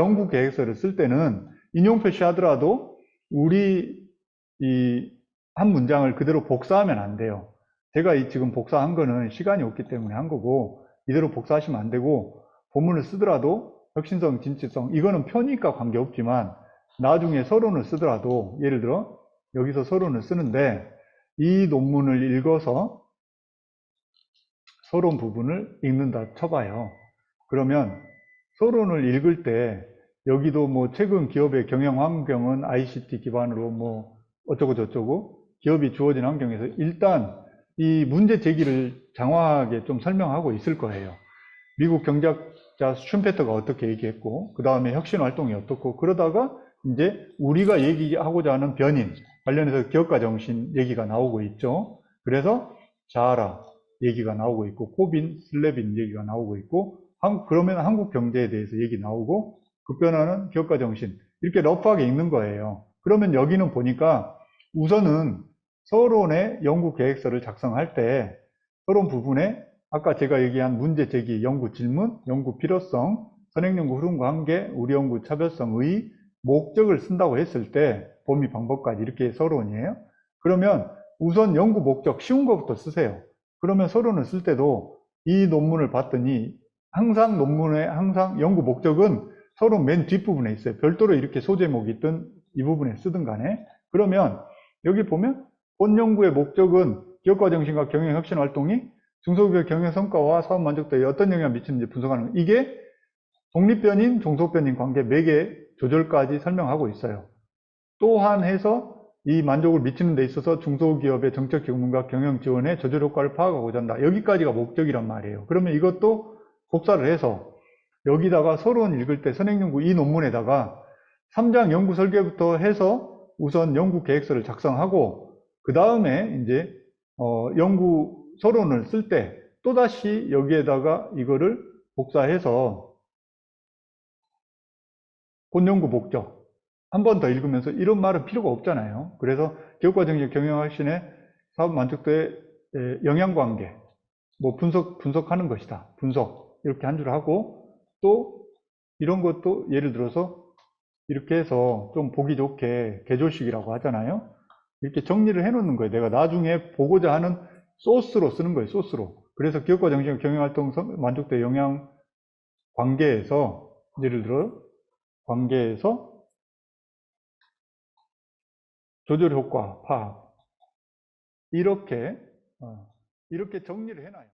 연구 계획서를 쓸 때는 인용 표시하더라도 우리 이 한 문장을 그대로 복사하면 안 돼요. 제가 지금 복사한 거는 시간이 없기 때문에 한 거고, 이대로 복사하시면 안 되고, 본문을 쓰더라도 혁신성, 진취성, 이거는 표니까 관계없지만 나중에 서론을 쓰더라도, 예를 들어 여기서 서론을 쓰는데 이 논문을 읽어서 서론 부분을 읽는다 쳐봐요. 그러면 서론을 읽을 때 여기도 뭐 최근 기업의 경영 환경은 ICT 기반으로 뭐 어쩌고 저쩌고 기업이 주어진 환경에서 일단 이 문제 제기를 장황하게 좀 설명하고 있을 거예요. 미국 경제학자 슈페터가 어떻게 얘기했고, 그 다음에 혁신 활동이 어떻고, 그러다가 이제 우리가 얘기하고자 하는 변인 관련해서 기업가 정신 얘기가 나오고 있죠. 그래서 자하라 얘기가 나오고 있고, 코빈, 슬래빈 얘기가 나오고 있고, 그러면 한국 경제에 대해서 얘기 나오고, 급변하는 기업가 정신, 이렇게 러프하게 읽는 거예요. 그러면 여기는 보니까 우선은 서론의 연구 계획서를 작성할 때 서론 부분에 아까 제가 얘기한 문제 제기, 연구 질문, 연구 필요성, 선행연구 흐름 관계, 우리 연구 차별성의 목적을 쓴다고 했을 때 범위 방법까지 이렇게 서론이에요. 그러면 우선 연구 목적 쉬운 것부터 쓰세요. 그러면 서론을 쓸 때도 이 논문을 봤더니 항상 논문의 항상 연구 목적은 서론 맨 뒷부분에 있어요. 별도로 이렇게 소제목이 있든 이 부분에 쓰든 간에. 그러면 여기 보면 본 연구의 목적은 기업가 정신과 경영 혁신 활동이 중소기업 경영 성과와 사업 만족도에 어떤 영향을 미치는지 분석하는 거. 이게 독립변인, 종속변인 관계 매개 조절까지 설명하고 있어요. 또한 해서 이 만족을 미치는 데 있어서 중소기업의 정책 경문과 경영 지원의 조절 효과를 파악하고자 한다. 여기까지가 목적이란 말이에요. 그러면 이것도 복사를 해서 여기다가 서론 읽을 때 선행연구 이 논문에다가 3장 연구 설계부터 해서 우선 연구 계획서를 작성하고 그 다음에 이제 연구 서론을 쓸 때 또다시 여기에다가 이거를 복사해서 본 연구 목적 한 번 더 읽으면서 이런 말은 필요가 없잖아요. 그래서 기업과 정책 경영혁신의 사업 만족도의 영향관계 뭐 분석하는 것이다. 분석 이렇게 한 줄 하고 또 이런 것도 예를 들어서 이렇게 해서 좀 보기 좋게 개조식이라고 하잖아요. 이렇게 정리를 해 놓는 거예요. 내가 나중에 보고자 하는 소스로 쓰는 거예요. 소스로. 그래서 기업과 정신 경영활동 만족도의 영향 관계에서 예를 들어 관계에서 조절 효과 파악 이렇게 정리를 해놔요.